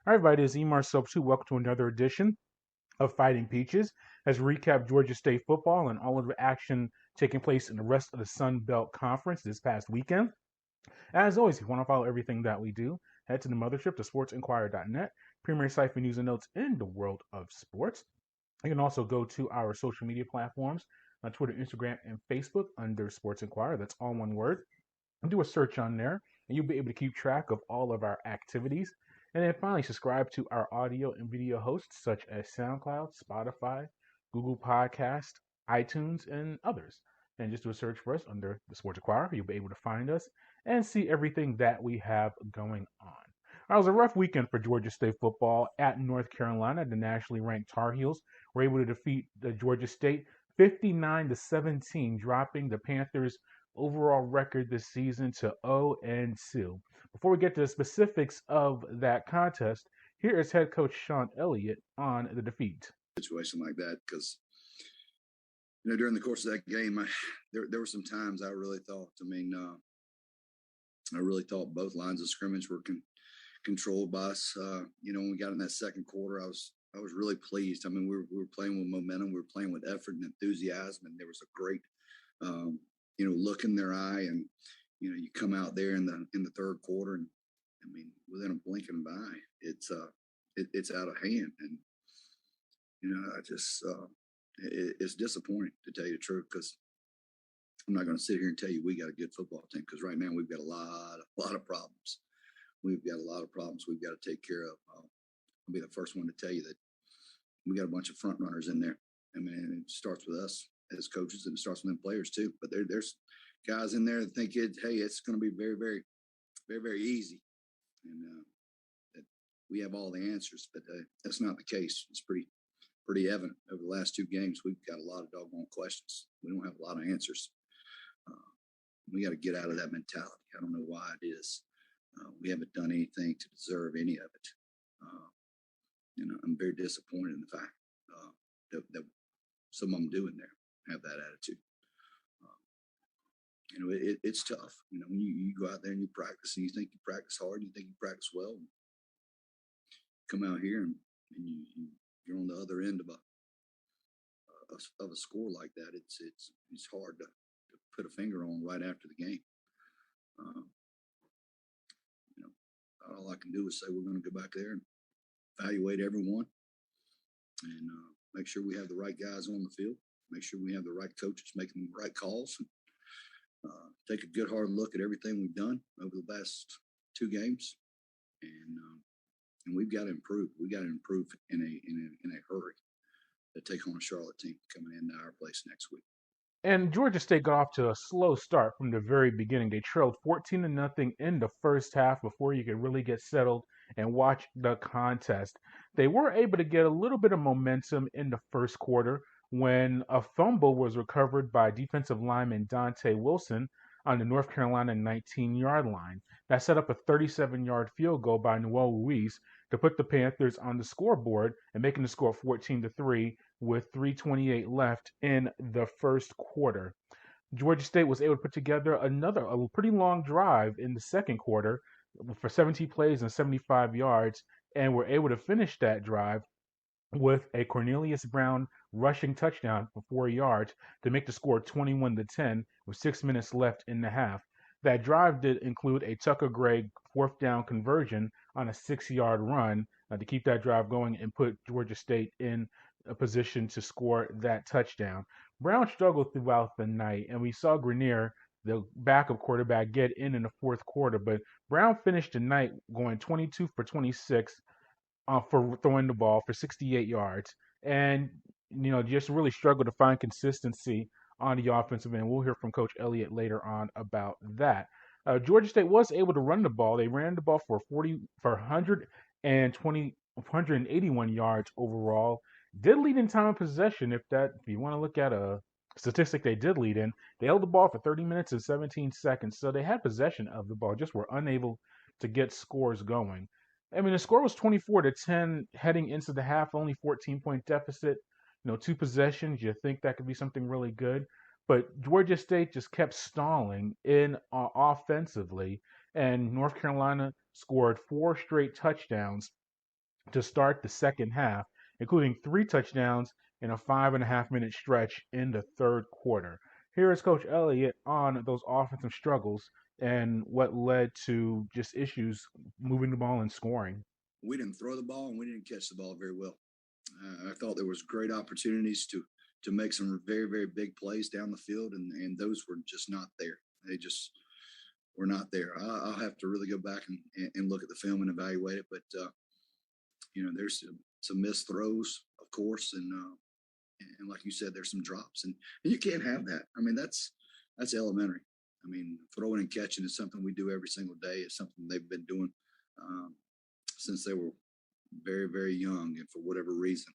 Hi, everybody. It's Emar Soap 2. Welcome to another edition of Fighting Peaches as we recap Georgia State football and all of the action taking place in the rest of the Sun Belt Conference this past weekend. As always, if you want to follow everything that we do, head to the mothership to sportsinquirer.net, premier site for news and notes in the world of sports. You can also go to our social media platforms on Twitter, Instagram, and Facebook under Sports Inquirer. That's all one word. Do a search on there, and you'll be able to keep track of all of our activities. And then finally, subscribe to our audio and video hosts such as SoundCloud, Spotify, Google Podcast, iTunes, and others. And just do a search for us under the Sports Acquirer. You'll be able to find us and see everything that we have going on. It was a rough weekend for Georgia State football at North Carolina. The nationally ranked Tar Heels were able to defeat the Georgia State 59-17, dropping the Panthers' overall record this season to 0-2. Before we get to the specifics of that contest, here is head coach Shawn Elliot on the defeat. Situation like that, because during the course of that game, there were some times I really thought. I really thought both lines of scrimmage were controlled by us. When we got in that second quarter, I was really pleased. We were playing with momentum, we were playing with effort and enthusiasm, and there was a great look in their eye. And you come out there in the third quarter, and within a blink of an eye, it's out of hand. And it's disappointing, to tell you the truth, because I'm not going to sit here and tell you we got a good football team, because right now we've got a lot of problems. We've got a lot of problems we've got to take care of. I'll be the first one to tell you that we got a bunch of front runners in there. It starts with us as coaches, and it starts with them players too. But there's guys in there that think it's going to be very, very, very, very easy, and that we have all the answers. But that's not the case. It's pretty evident over the last two games. We've got a lot of doggone questions. We don't have a lot of answers. We got to get out of that mentality. I don't know why it is. We haven't done anything to deserve any of it. I'm very disappointed in the fact that some of them do in there have that attitude. It's tough. When you go out there and you practice, and you think you practice hard, you think you practice well, and come out here and you're on the other end of a score like that. It's hard to put a finger on right after the game. All I can do is say we're going to go back there and evaluate everyone, and make sure we have the right guys on the field, make sure we have the right coaches making the right calls, and take a good hard look at everything we've done over the last two games, and we've got to improve. We got to improve in a hurry to take on a Charlotte team coming into our place next week. And Georgia State got off to a slow start from the very beginning. They trailed 14-0 in the first half before you could really get settled and watch the contest. They were able to get a little bit of momentum in the first quarter when a fumble was recovered by defensive lineman Dante Wilson on the North Carolina 19-yard line. That set up a 37-yard field goal by Noel Ruiz to put the Panthers on the scoreboard and making the score 14-3 with 3:28 left in the first quarter. Georgia State was able to put together a pretty long drive in the second quarter for 17 plays and 75 yards, and were able to finish that drive with a Cornelius Brown rushing touchdown for 4 yards to make the score 21-10 with 6 minutes left in the half. That drive did include a Tucker Gray fourth down conversion on a 6-yard run to keep that drive going and put Georgia State in a position to score that touchdown. Brown struggled throughout the night, and we saw Grenier, the backup quarterback, get in the fourth quarter. But Brown finished the night going 22 for 26 for throwing the ball for 68 yards, and just really struggled to find consistency on the offensive end. We'll hear from Coach Elliott later on about that. Georgia State was able to run the ball. They ran the ball for 181 yards overall. Did lead in time of possession. If you want to look at a statistic, they did lead in. They held the ball for 30 minutes and 17 seconds, so they had possession of the ball, just were unable to get scores going. The score was 24-10 heading into the half, only 14-point deficit. Two possessions. You think that could be something really good, but Georgia State just kept stalling in offensively, and North Carolina scored 4 straight touchdowns to start the second half, including 3 touchdowns in a 5.5 minute stretch in the third quarter. Here is Coach Elliott on those offensive struggles and what led to just issues moving the ball and scoring. We didn't throw the ball and we didn't catch the ball very well. I thought there was great opportunities to make some very, very big plays down the field, and those were just not there. They just were not there. I'll have to really go back and look at the film and evaluate it. But there's some missed throws, of course, and like you said, there's some drops, and you can't have that. I mean, that's elementary. I mean, throwing and catching is something we do every single day. It's something they've been doing since they were very, very young, and for whatever reason,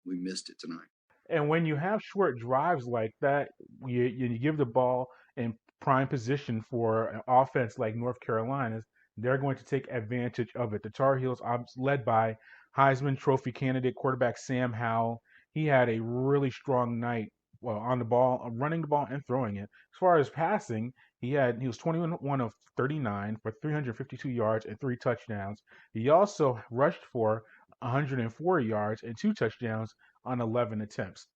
we missed it tonight. And when you have short drives like that, you give the ball in prime position for an offense like North Carolina's, they're going to take advantage of it. The Tar Heels, led by Heisman Trophy candidate quarterback Sam Howell, he had a really strong night, well, on the ball, running the ball and throwing it. As far as passing, he was 21 of 39 for 352 yards and 3 touchdowns. He also rushed for 104 yards and 2 touchdowns on 11 attempts.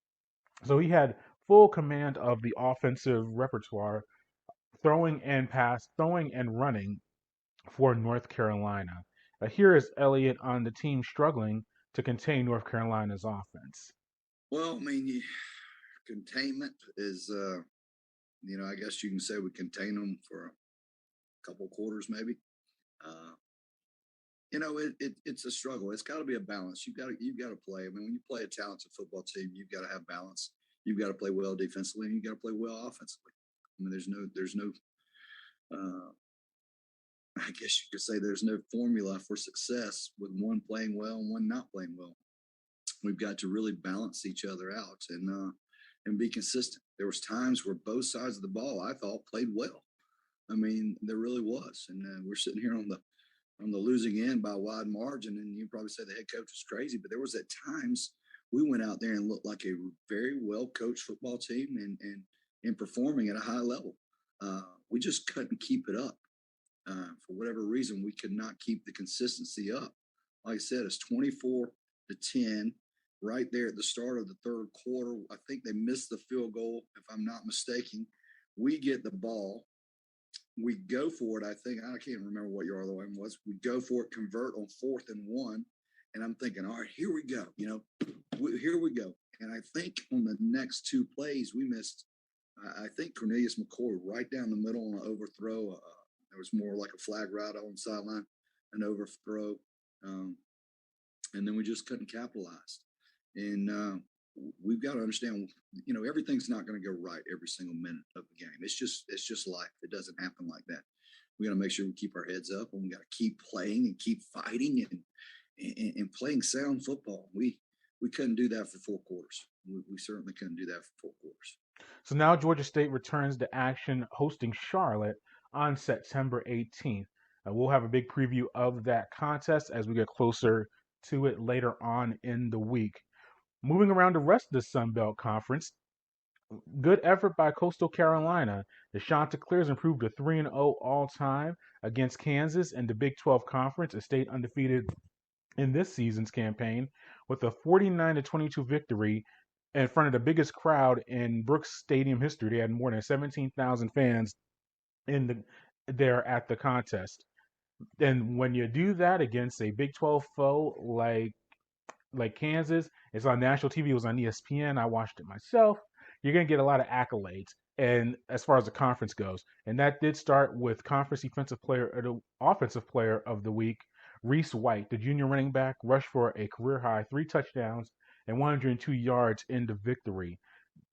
So he had full command of the offensive repertoire, throwing and running for North Carolina. Here is Elliott on the team struggling to contain North Carolina's offense. Well, I mean, containment is, I guess you can say we contain them for a couple quarters, maybe. It's a struggle. It's got to be a balance. You've got to play. I mean, when you play a talented football team, you've got to have balance. You've got to play well defensively, and you've got to play well offensively. I mean, there's no. I guess you could say there's no formula for success with one playing well and one not playing well. We've got to really balance each other out and be consistent. There was times where both sides of the ball I thought played well. I mean, there really was, and we're sitting here on the losing end by a wide margin, and you probably say the head coach was crazy, but there was at times we went out there and looked like a very well coached football team and performing at a high level. We just couldn't keep it up. For whatever reason, we could not keep the consistency up. Like I said, it's 24-10 right there at the start of the third quarter. I think they missed the field goal, if I'm not mistaken. We get the ball. We go for it. I can't remember what your other one was. We go for it, convert on 4th and 1. And I'm thinking, all right, here we go. Here we go. And I think on the next two plays, we missed, I think Cornelius McCoy right down the middle on an overthrow. There was more like a flag route on the sideline, an overthrow. And then we just couldn't capitalize. And we've got to understand, everything's not going to go right every single minute of the game. It's just life. It doesn't happen like that. We got to make sure we keep our heads up, and we got to keep playing and keep fighting and playing sound football. We couldn't do that for 4 quarters. We certainly couldn't do that for 4 quarters. So now Georgia State returns to action, hosting Charlotte on September 18th. We'll have a big preview of that contest as we get closer to it later on in the week. Moving around the rest of the Sun Belt Conference, good effort by Coastal Carolina. The Chanticleers improved to 3-0 all-time against Kansas in the Big 12 Conference, and stayed undefeated in this season's campaign with a 49-22 victory in front of the biggest crowd in Brooks Stadium history. They had more than 17,000 fans there at the contest. And when you do that against a Big 12 foe like Kansas, it's on national TV. It was on ESPN. I watched it myself. You're going to get a lot of accolades, and as far as the conference goes. And that did start with conference offensive player of the week, Reese White, the junior running back, rushed for a career-high 3 touchdowns and 102 yards in the victory.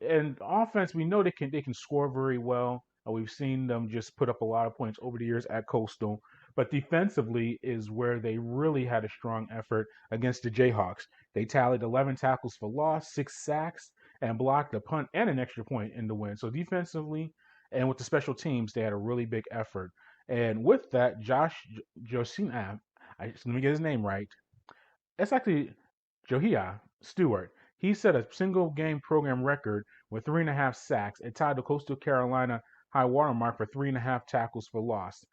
And offense, we know they can score very well. We've seen them just put up a lot of points over the years at Coastal. But defensively is where they really had a strong effort against the Jayhawks. They tallied 11 tackles for loss, 6 sacks, and blocked a punt and an extra point in the win. So defensively and with the special teams, they had a really big effort. And with that, Josina, let me get his name right. It's actually Johia Stewart. He set a single game program record with 3.5 sacks and tied the Coastal Carolina high water mark for 3.5 tackles for loss.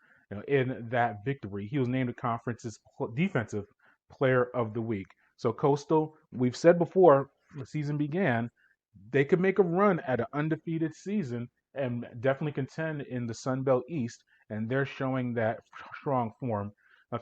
In that victory, he was named the conference's defensive Player of the Week. So Coastal, we've said before the season began, they could make a run at an undefeated season and definitely contend in the Sun Belt East, and they're showing that strong form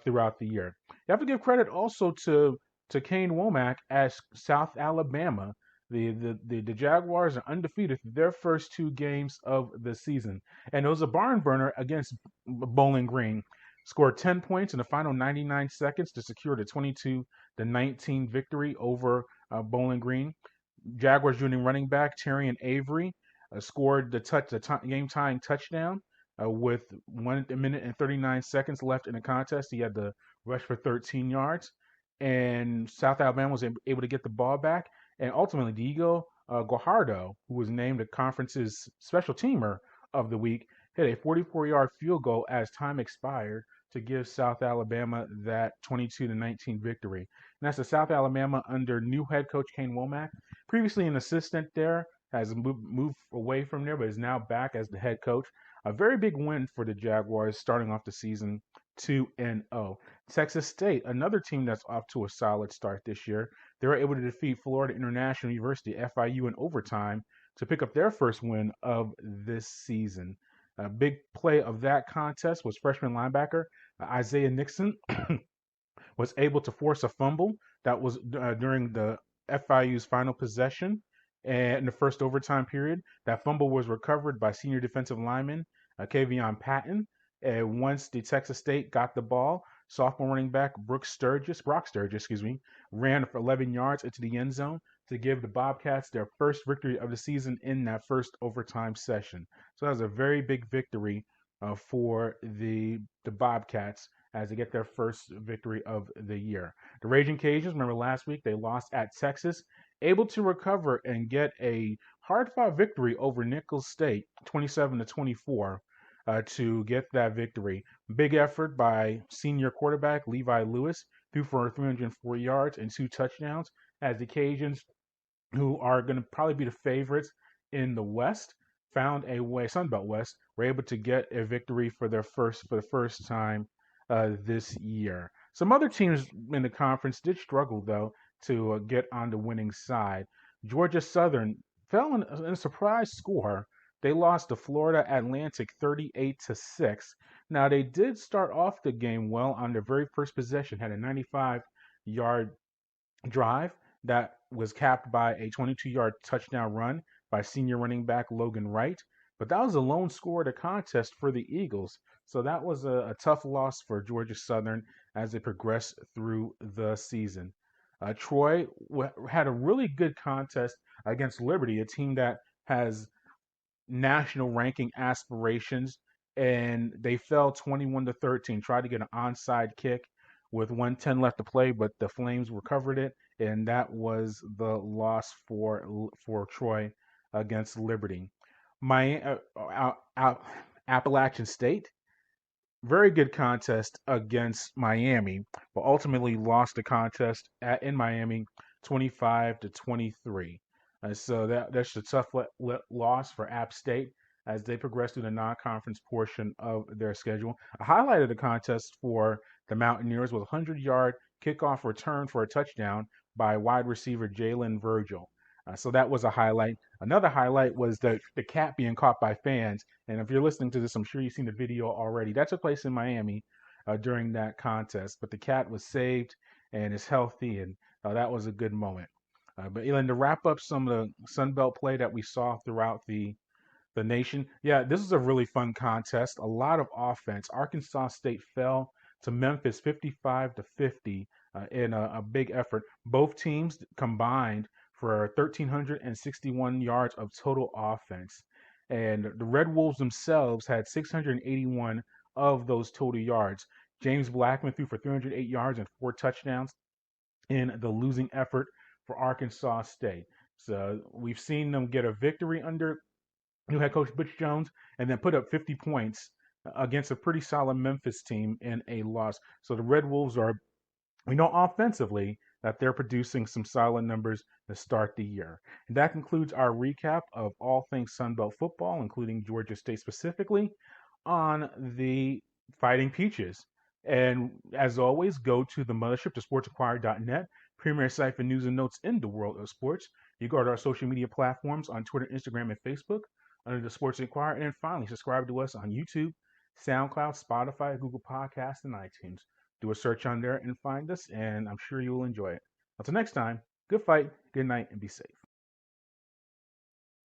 throughout the year. You have to give credit also to Kane Womack as South Alabama. The Jaguars are undefeated their first two games of the season, and it was a barn burner against Bowling Green. Scored 10 points in the final 99 seconds to secure the 22-19 victory over Bowling Green. Jaguars junior running back Tyrion Avery scored the game tying touchdown with 1 minute and 39 seconds left in the contest. He had the rush for 13 yards, and South Alabama was able to get the ball back. And ultimately, Diego Guajardo, who was named the conference's special teamer of the week, hit a 44-yard field goal as time expired to give South Alabama that 22-19 victory. And that's the South Alabama under new head coach Kane Womack, previously an assistant there, has moved away from there, but is now back as the head coach. A very big win for the Jaguars starting off the season 2-0. Texas State, another team that's off to a solid start this year. They were able to defeat Florida International University, FIU, in overtime to pick up their first win of this season. A big play of that contest was freshman linebacker Isaiah Nixon was able to force a fumble that was during the FIU's final possession and in the first overtime period. That fumble was recovered by senior defensive lineman Kavion Patton. And once the Texas State got the ball, sophomore running back Brock Sturgis, ran for 11 yards into the end zone to give the Bobcats their first victory of the season in that first overtime session. So that was a very big victory for the Bobcats as they get their first victory of the year. The Raging Cajuns, remember last week they lost at Texas, able to recover and get a hard-fought victory over Nicholls State, 27-24, to get that victory. Big effort by senior quarterback Levi Lewis, threw for 304 yards and 2 touchdowns, as the Cajuns, who are going to probably be the favorites in the West, found a way. Sunbelt West were able to get a victory for the first time this year. Some other teams in the conference did struggle though to get on the winning side. Georgia Southern fell in a surprise score. They lost to Florida Atlantic 38-6. Now they did start off the game well on their very first possession, had a 95-yard drive that was capped by a 22-yard touchdown run by senior running back Logan Wright. But that was the lone score of the contest for the Eagles. So that was a tough loss for Georgia Southern as they progressed through the season. Troy had a really good contest against Liberty, a team that has national ranking aspirations, and they fell 21-13. Tried to get an onside kick with 1:10 left to play, but the Flames recovered it, and that was the loss for Troy against Liberty. My Appalachian State, very good contest against Miami, but ultimately lost the contest in Miami 25-23. So that's a tough loss for App State as they progress through the non-conference portion of their schedule. A highlight of the contest for the Mountaineers was a 100-yard kickoff return for a touchdown by wide receiver Jalen Virgil. So that was a highlight. Another highlight was the cat being caught by fans. And if you're listening to this, I'm sure you've seen the video already. That took place in Miami during that contest. But the cat was saved and is healthy, and that was a good moment. But Elon, to wrap up some of the Sun Belt play that we saw throughout the nation, yeah, this is a really fun contest. A lot of offense. Arkansas State fell to Memphis 55-50 in a big effort. Both teams combined for 1,361 yards of total offense. And the Red Wolves themselves had 681 of those total yards. James Blackman threw for 308 yards and 4 touchdowns in the losing effort for Arkansas State. So we've seen them get a victory under new head coach Butch Jones and then put up 50 points against a pretty solid Memphis team in a loss. So the Red Wolves are, we know offensively that they're producing some solid numbers to start the year. And that concludes our recap of all things Sunbelt football, including Georgia State specifically, on the Fighting Peaches. And as always, go to the mothership, to sportsinquirer.net, premier site for news and notes in the world of sports. You go to our social media platforms on Twitter, Instagram, and Facebook under the Sports Inquirer. And then finally, subscribe to us on YouTube, SoundCloud, Spotify, Google Podcasts, and iTunes. Do a search on there and find us, and I'm sure you will enjoy it. Until next time, good fight, good night, and be safe.